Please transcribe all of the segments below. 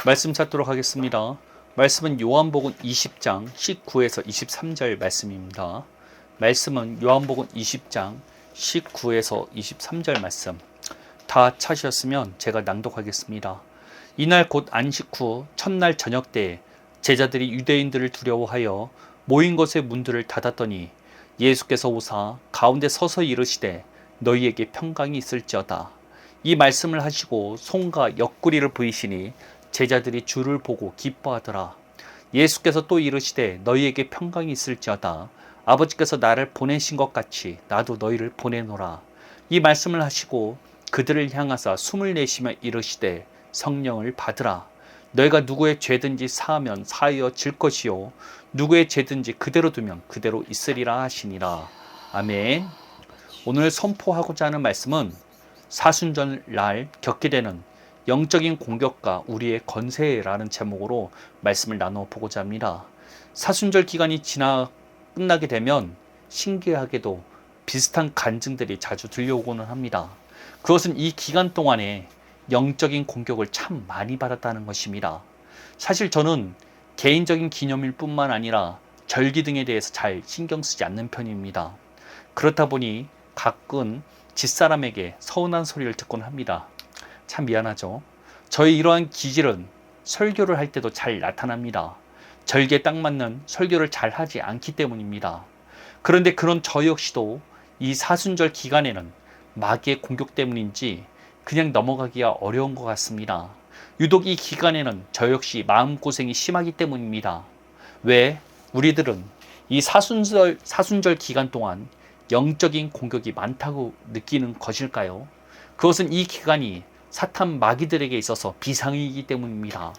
말씀 찾도록 하겠습니다. 말씀은 요한복음 20장 19에서 23절 말씀입니다. 말씀은 요한복음 20장 19에서 23절 말씀. 다 찾으셨으면 제가 낭독하겠습니다. 이날 곧 안식 후 첫날 저녁 때에 제자들이 유대인들을 두려워하여 모인 것의 문들을 닫았더니 예수께서 오사 가운데 서서 이르시되 너희에게 평강이 있을지어다. 이 말씀을 하시고 손과 옆구리를 보이시니 제자들이 주를 보고 기뻐하더라. 예수께서 또 이르시되 너희에게 평강이 있을지어다. 아버지께서 나를 보내신 것 같이 나도 너희를 보내노라. 이 말씀을 하시고 그들을 향하사 숨을 내쉬며 이르시되 성령을 받으라. 너희가 누구의 죄든지 사하면 사하여 질 것이요 누구의 죄든지 그대로 두면 그대로 있으리라 하시니라. 아멘. 오늘 선포하고자 하는 말씀은 사순절날 겪게 되는 영적인 공격과 우리의 건세라는 제목으로 말씀을 나눠보고자 합니다. 사순절 기간이 끝나게 되면 신기하게도 비슷한 간증들이 자주 들려오고는 합니다. 그것은 이 기간 동안에 영적인 공격을 참 많이 받았다는 것입니다. 사실 저는 개인적인 기념일 뿐만 아니라 절기 등에 대해서 잘 신경 쓰지 않는 편입니다. 그렇다 보니 가끔 집사람에게 서운한 소리를 듣곤 합니다. 참 미안하죠. 저의 이러한 기질은 설교를 할 때도 잘 나타납니다. 절기에 딱 맞는 설교를 잘 하지 않기 때문입니다. 그런데 그런 저 역시도 이 사순절 기간에는 마귀의 공격 때문인지 그냥 넘어가기가 어려운 것 같습니다. 유독 이 기간에는 저 역시 마음고생이 심하기 때문입니다. 왜 우리들은 이 사순절 기간 동안 영적인 공격이 많다고 느끼는 것일까요? 그것은 이 기간이 사탄 마귀들에게 있어서 비상이기 때문입니다.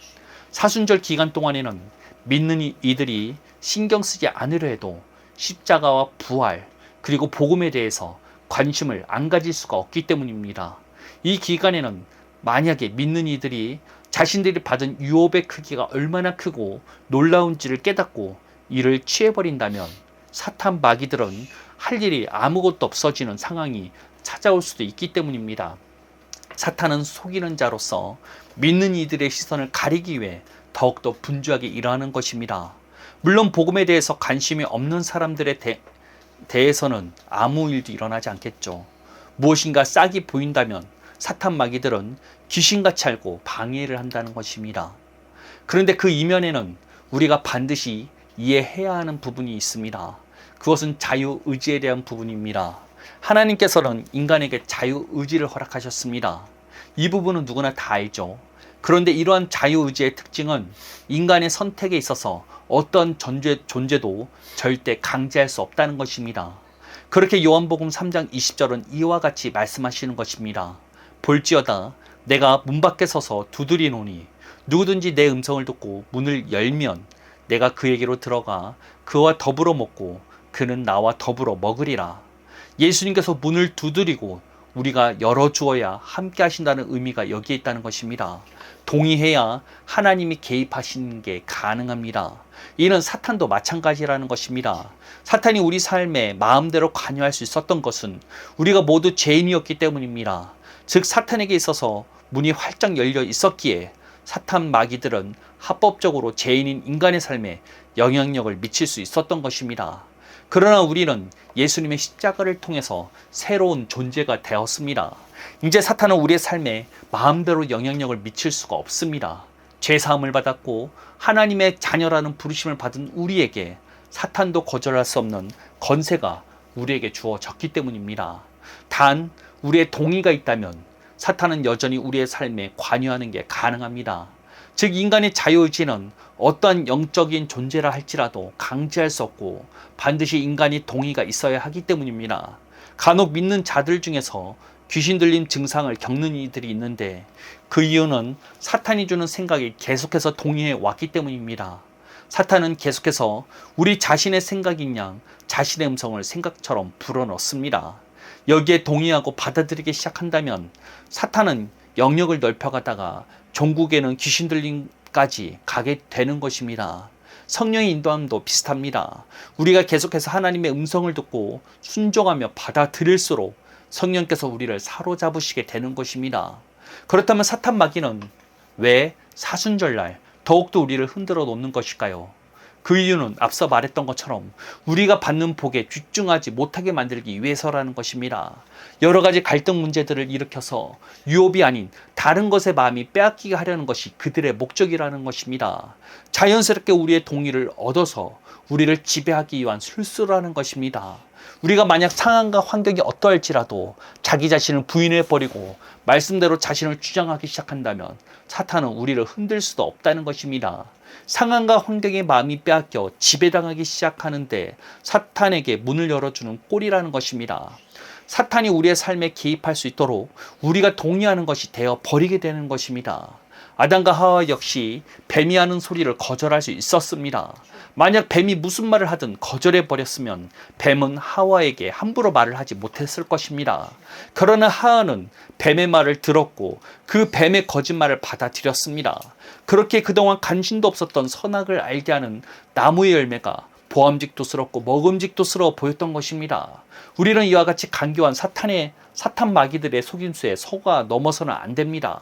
사순절 기간 동안에는 믿는 이들이 신경 쓰지 않으려 해도 십자가와 부활 그리고 복음에 대해서 관심을 안 가질 수가 없기 때문입니다. 이 기간에는 만약에 믿는 이들이 자신들이 받은 유업의 크기가 얼마나 크고 놀라운지를 깨닫고 이를 취해버린다면 사탄 마귀들은 할 일이 아무것도 없어지는 상황이 찾아올 수도 있기 때문입니다. 사탄은 속이는 자로서 믿는 이들의 시선을 가리기 위해 더욱더 분주하게 일하는 것입니다. 물론 복음에 대해서 관심이 없는 사람들에 대해서는 아무 일도 일어나지 않겠죠. 무엇인가 싹이 보인다면 사탄 마귀들은 귀신같이 알고 방해를 한다는 것입니다. 그런데 그 이면에는 우리가 반드시 이해해야 하는 부분이 있습니다. 그것은 자유의지에 대한 부분입니다. 하나님께서는 인간에게 자유의지를 허락하셨습니다. 이 부분은 누구나 다 알죠. 그런데 이러한 자유의지의 특징은 인간의 선택에 있어서 어떤 존재도 절대 강제할 수 없다는 것입니다. 그렇게 요한복음 3장 20절은 이와 같이 말씀하시는 것입니다. 볼지어다 내가 문 밖에 서서 두드리노니 누구든지 내 음성을 듣고 문을 열면 내가 그에게로 들어가 그와 더불어 먹고 그는 나와 더불어 먹으리라. 예수님께서 문을 두드리고 우리가 열어주어야 함께 하신다는 의미가 여기에 있다는 것입니다. 동의해야 하나님이 개입하시는 게 가능합니다. 이는 사탄도 마찬가지라는 것입니다. 사탄이 우리 삶에 마음대로 관여할 수 있었던 것은 우리가 모두 죄인이었기 때문입니다. 즉 사탄에게 있어서 문이 활짝 열려 있었기에 사탄 마귀들은 합법적으로 죄인인 인간의 삶에 영향력을 미칠 수 있었던 것입니다. 그러나 우리는 예수님의 십자가를 통해서 새로운 존재가 되었습니다. 이제 사탄은 우리의 삶에 마음대로 영향력을 미칠 수가 없습니다. 죄사함을 받았고 하나님의 자녀라는 부르심을 받은 우리에게 사탄도 거절할 수 없는 건세가 우리에게 주어졌기 때문입니다. 단 우리의 동의가 있다면 사탄은 여전히 우리의 삶에 관여하는 게 가능합니다. 즉 인간의 자유의지는 어떠한 영적인 존재라 할지라도 강제할 수 없고 반드시 인간이 동의가 있어야 하기 때문입니다. 간혹 믿는 자들 중에서 귀신 들림 증상을 겪는 이들이 있는데 그 이유는 사탄이 주는 생각이 계속해서 동의해 왔기 때문입니다. 사탄은 계속해서 우리 자신의 생각인 양 자신의 음성을 생각처럼 불어넣습니다. 여기에 동의하고 받아들이기 시작한다면 사탄은 영역을 넓혀가다가 종국에는 귀신 들림까지 가게 되는 것입니다. 성령의 인도함도 비슷합니다. 우리가 계속해서 하나님의 음성을 듣고 순종하며 받아들일수록 성령께서 우리를 사로잡으시게 되는 것입니다. 그렇다면 사탄 마귀는 왜 사순절날 더욱더 우리를 흔들어 놓는 것일까요? 그 이유는 앞서 말했던 것처럼 우리가 받는 복에 집중하지 못하게 만들기 위해서라는 것입니다. 여러 가지 갈등 문제들을 일으켜서 유업이 아닌 다른 것에 마음이 빼앗기게 하려는 것이 그들의 목적이라는 것입니다. 자연스럽게 우리의 동의를 얻어서 우리를 지배하기 위한 술수라는 것입니다. 우리가 만약 상황과 환경이 어떠할지라도 자기 자신을 부인해버리고 말씀대로 자신을 주장하기 시작한다면 사탄은 우리를 흔들 수도 없다는 것입니다. 상황과 환경의 마음이 빼앗겨 지배당하기 시작하는데 사탄에게 문을 열어주는 꼴이라는 것입니다. 사탄이 우리의 삶에 개입할 수 있도록 우리가 동의하는 것이 되어 버리게 되는 것입니다. 아담과 하와 역시 뱀이 하는 소리를 거절할 수 있었습니다. 만약 뱀이 무슨 말을 하든 거절해 버렸으면 뱀은 하와에게 함부로 말을 하지 못했을 것입니다. 그러나 하와는 뱀의 말을 들었고 그 뱀의 거짓말을 받아들였습니다. 그렇게 그동안 관심도 없었던 선악을 알게 하는 나무의 열매가 보암직도스럽고 먹음직도스러워 보였던 것입니다. 우리는 이와 같이 간교한 사탄 마귀들의 속임수에 속아 넘어서는 안 됩니다.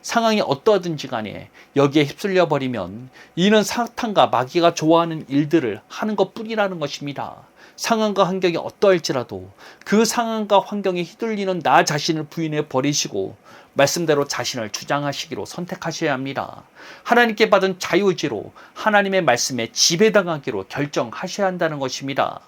상황이 어떠하든지 간에 여기에 휩쓸려 버리면 이는 사탄과 마귀가 좋아하는 일들을 하는 것뿐이라는 것입니다. 상황과 환경이 어떠할지라도 그 상황과 환경에 휘둘리는 나 자신을 부인해 버리시고 말씀대로 자신을 주장하시기로 선택하셔야 합니다. 하나님께 받은 자유의지로 하나님의 말씀에 지배당하기로 결정하셔야 한다는 것입니다.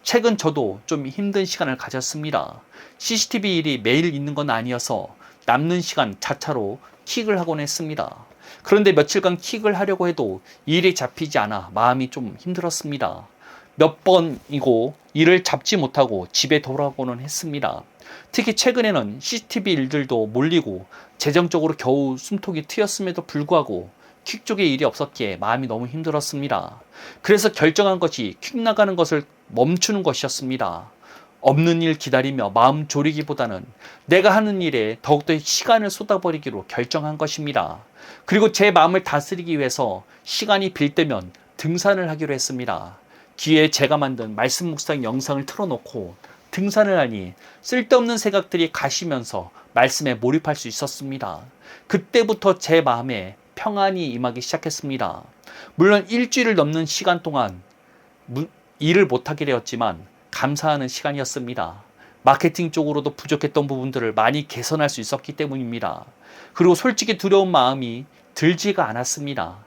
최근 저도 좀 힘든 시간을 가졌습니다. CCTV 일이 매일 있는 건 아니어서 남는 시간 자차로 킥을 하곤 했습니다. 그런데 며칠간 킥을 하려고 해도 일이 잡히지 않아 마음이 좀 힘들었습니다. 몇 번이고 일을 잡지 못하고 집에 돌아오고는 했습니다. 특히 최근에는 CCTV 일들도 몰리고 재정적으로 겨우 숨통이 트였음에도 불구하고 퀵 쪽에 일이 없었기에 마음이 너무 힘들었습니다. 그래서 결정한 것이 퀵 나가는 것을 멈추는 것이었습니다. 없는 일 기다리며 마음 졸이기보다는 내가 하는 일에 더욱더 시간을 쏟아버리기로 결정한 것입니다. 그리고 제 마음을 다스리기 위해서 시간이 빌 때면 등산을 하기로 했습니다. 귀에 제가 만든 말씀 묵상 영상을 틀어놓고 등산을 하니 쓸데없는 생각들이 가시면서 말씀에 몰입할 수 있었습니다. 그때부터 제 마음에 평안이 임하기 시작했습니다. 물론 일주일을 넘는 시간 동안 일을 못하게 되었지만 감사하는 시간이었습니다. 마케팅 쪽으로도 부족했던 부분들을 많이 개선할 수 있었기 때문입니다. 그리고 솔직히 두려운 마음이 들지가 않았습니다.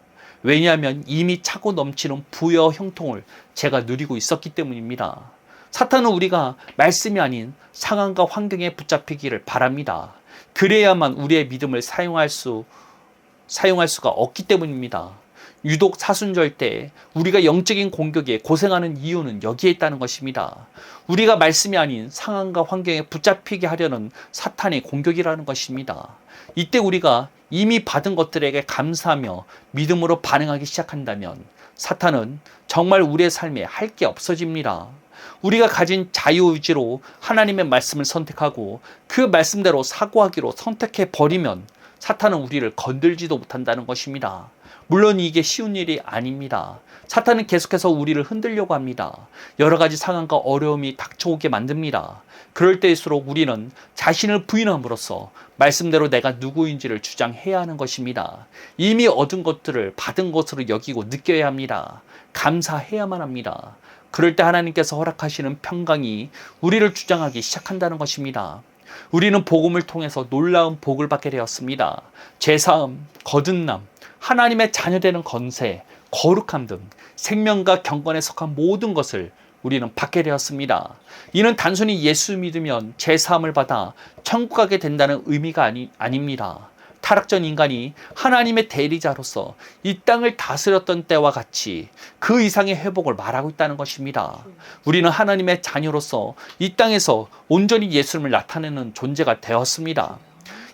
왜냐하면 이미 차고 넘치는 부여 형통을 제가 누리고 있었기 때문입니다. 사탄은 우리가 말씀이 아닌 상황과 환경에 붙잡히기를 바랍니다. 그래야만 우리의 믿음을 사용할 수가 없기 때문입니다. 유독 사순절 때 우리가 영적인 공격에 고생하는 이유는 여기에 있다는 것입니다. 우리가 말씀이 아닌 상황과 환경에 붙잡히게 하려는 사탄의 공격이라는 것입니다. 이때 우리가 이미 받은 것들에게 감사하며 믿음으로 반응하기 시작한다면 사탄은 정말 우리의 삶에 할 게 없어집니다. 우리가 가진 자유의지로 하나님의 말씀을 선택하고 그 말씀대로 사고하기로 선택해 버리면 사탄은 우리를 건들지도 못한다는 것입니다. 물론 이게 쉬운 일이 아닙니다. 사탄은 계속해서 우리를 흔들려고 합니다. 여러 가지 상황과 어려움이 닥쳐오게 만듭니다. 그럴 때일수록 우리는 자신을 부인함으로써 말씀대로 내가 누구인지를 주장해야 하는 것입니다. 이미 얻은 것들을 받은 것으로 여기고 느껴야 합니다. 감사해야만 합니다. 그럴 때 하나님께서 허락하시는 평강이 우리를 주장하기 시작한다는 것입니다. 우리는 복음을 통해서 놀라운 복을 받게 되었습니다. 제사함, 거듭남, 하나님의 자녀되는 건세, 거룩함 등 생명과 경건에 속한 모든 것을 우리는 받게 되었습니다. 이는 단순히 예수 믿으면 제사함을 받아 천국 가게 된다는 의미가 아닙니다. 타락전 인간이 하나님의 대리자로서 이 땅을 다스렸던 때와 같이 그 이상의 회복을 말하고 있다는 것입니다. 우리는 하나님의 자녀로서 이 땅에서 온전히 예수님을 나타내는 존재가 되었습니다.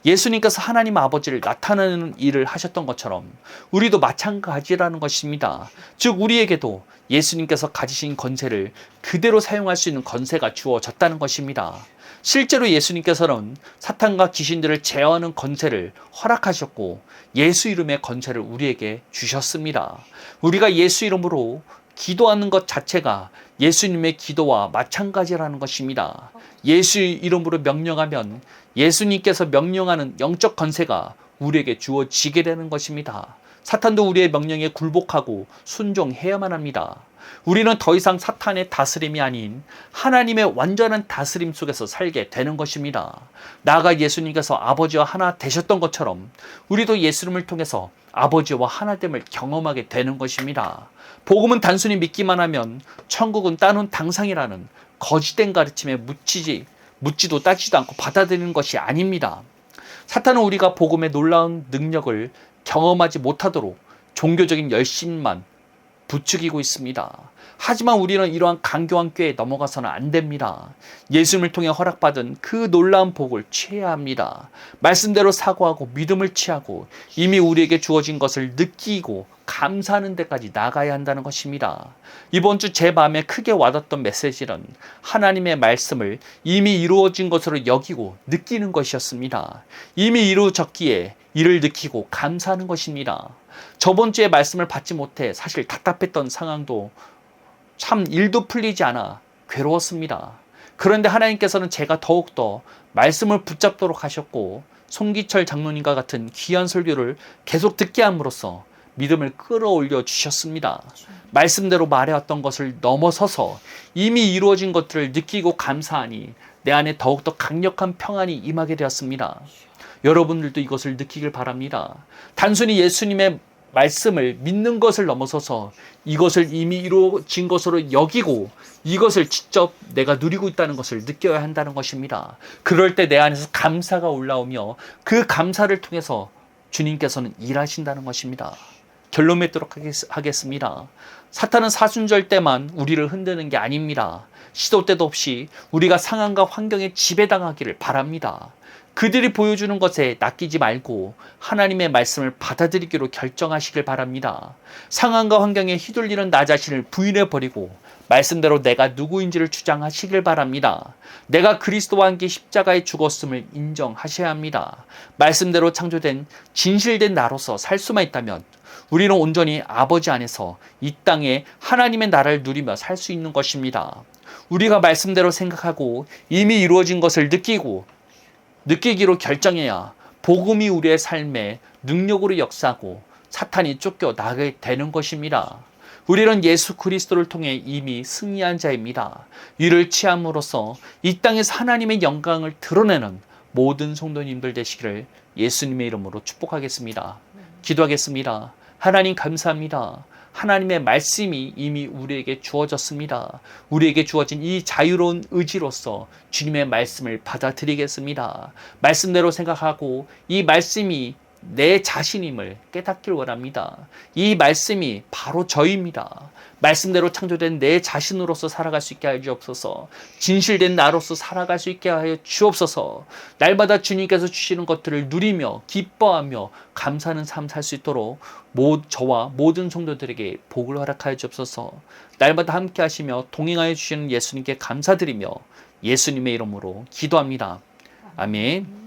예수님께서 하나님 아버지를 나타내는 일을 하셨던 것처럼 우리도 마찬가지라는 것입니다. 즉 우리에게도 예수님께서 가지신 건세를 그대로 사용할 수 있는 건세가 주어졌다는 것입니다. 실제로 예수님께서는 사탄과 귀신들을 제어하는 건세를 허락하셨고 예수 이름의 건세를 우리에게 주셨습니다. 우리가 예수 이름으로 기도하는 것 자체가 예수님의 기도와 마찬가지라는 것입니다. 예수 이름으로 명령하면 예수님께서 명령하는 영적 건세가 우리에게 주어지게 되는 것입니다. 사탄도 우리의 명령에 굴복하고 순종해야만 합니다. 우리는 더 이상 사탄의 다스림이 아닌 하나님의 완전한 다스림 속에서 살게 되는 것입니다. 나아가 예수님께서 아버지와 하나 되셨던 것처럼 우리도 예수님을 통해서 아버지와 하나됨을 경험하게 되는 것입니다. 복음은 단순히 믿기만 하면 천국은 따놓은 당상이라는 거짓된 가르침에 묻지도 따지도 않고 받아들이는 것이 아닙니다. 사탄은 우리가 복음의 놀라운 능력을 경험하지 못하도록 종교적인 열심만 부추기고 있습니다. 하지만 우리는 이러한 강교한 꾀에 넘어가서는 안 됩니다. 예수님을 통해 허락받은 그 놀라운 복을 취해야 합니다. 말씀대로 사고하고 믿음을 취하고 이미 우리에게 주어진 것을 느끼고 감사하는 데까지 나가야 한다는 것입니다. 이번 주 제 마음에 크게 와닿던 메시지는 하나님의 말씀을 이미 이루어진 것으로 여기고 느끼는 것이었습니다. 이미 이루어졌기에 이를 느끼고 감사하는 것입니다. 저번 주에 말씀을 받지 못해 사실 답답했던 상황도 참 일도 풀리지 않아 괴로웠습니다. 그런데 하나님께서는 제가 더욱더 말씀을 붙잡도록 하셨고 송기철 장로님과 같은 귀한 설교를 계속 듣게 함으로써 믿음을 끌어올려 주셨습니다. 말씀대로 말해왔던 것을 넘어서서 이미 이루어진 것들을 느끼고 감사하니 내 안에 더욱더 강력한 평안이 임하게 되었습니다. 여러분들도 이것을 느끼길 바랍니다. 단순히 예수님의 말씀을 믿는 것을 넘어서서 이것을 이미 이루어진 것으로 여기고 이것을 직접 내가 누리고 있다는 것을 느껴야 한다는 것입니다. 그럴 때 내 안에서 감사가 올라오며 그 감사를 통해서 주님께서는 일하신다는 것입니다. 결론 맺도록 하겠습니다. 사탄은 사순절 때만 우리를 흔드는 게 아닙니다. 시도 때도 없이 우리가 상황과 환경에 지배당하기를 바랍니다. 그들이 보여주는 것에 낚이지 말고 하나님의 말씀을 받아들이기로 결정하시길 바랍니다. 상황과 환경에 휘둘리는 나 자신을 부인해버리고 말씀대로 내가 누구인지를 주장하시길 바랍니다. 내가 그리스도와 함께 십자가에 죽었음을 인정하셔야 합니다. 말씀대로 창조된 진실된 나로서 살 수만 있다면 우리는 온전히 아버지 안에서 이 땅에 하나님의 나라를 누리며 살 수 있는 것입니다. 우리가 말씀대로 생각하고 이미 이루어진 것을 느끼기로 결정해야 복음이 우리의 삶에 능력으로 역사하고 사탄이 쫓겨나게 되는 것입니다. 우리는 예수 그리스도를 통해 이미 승리한 자입니다. 이를 취함으로써 이 땅에서 하나님의 영광을 드러내는 모든 성도님들 되시기를 예수님의 이름으로 축복하겠습니다. 기도하겠습니다. 하나님 감사합니다. 하나님의 말씀이 이미 우리에게 주어졌습니다. 우리에게 주어진 이 자유로운 의지로서 주님의 말씀을 받아들이겠습니다. 말씀대로 생각하고 이 말씀이 내 자신임을 깨닫길 원합니다. 이 말씀이 바로 저입니다. 말씀대로 창조된 내 자신으로서 살아갈 수 있게 하여 주옵소서. 진실된 나로서 살아갈 수 있게 하여 주옵소서. 날마다 주님께서 주시는 것들을 누리며 기뻐하며 감사하는 삶 살 수 있도록 저와 모든 성도들에게 복을 허락하여 주옵소서. 날마다 함께 하시며 동행하여 주시는 예수님께 감사드리며 예수님의 이름으로 기도합니다. 아멘.